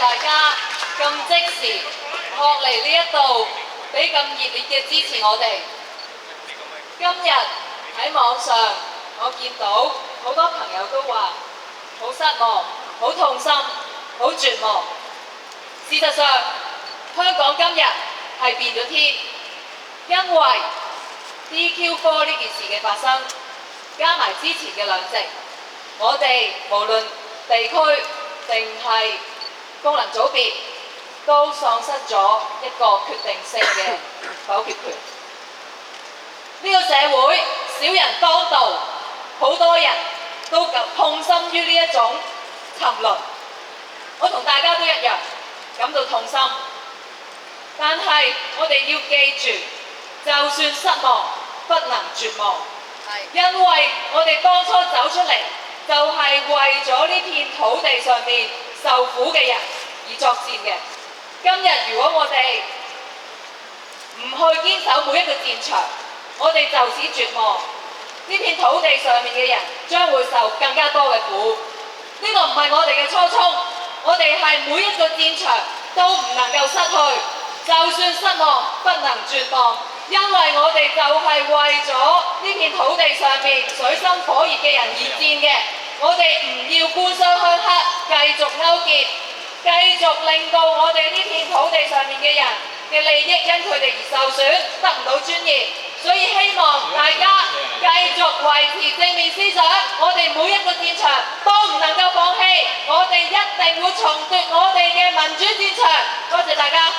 大家咁即時學嚟呢一度，俾咁熱烈嘅支持我哋。今日喺網上，我見到好多朋友都話好失望、好痛心、好絕望。事實上，香港今日係變咗天，因為 DQ 科呢件事嘅發生，加埋之前嘅兩席，我哋無論地區定係功能組別，都喪失咗一個決定性嘅否決權。呢個社會小人當道，好多人都痛心於呢一種沉淪。我同大家都一樣感到痛心，但係我哋要記住，就算失望，不能絕望，因為我哋當初走出嚟，就係為咗呢片土地上面受苦嘅人而作戰嘅。今日如果我哋唔去堅守每一個戰場，我哋就此絕望，呢片土地上面嘅人將會受更加多嘅苦。呢個唔係我哋嘅初衷，我哋係每一個戰場都唔能夠失去，就算失望，不能絕望，因為我哋就係為咗呢片土地上面水深火熱嘅人而戰嘅。我哋唔要官商鄉黑繼續勾結，繼續令到我哋呢片土地上面嘅人嘅利益因佢哋而受損，得唔到尊嚴。所以希望大家繼續維持正面思想，我哋每一個戰場都唔能夠放棄，我哋一定會重奪我哋嘅民主戰場。多謝大家。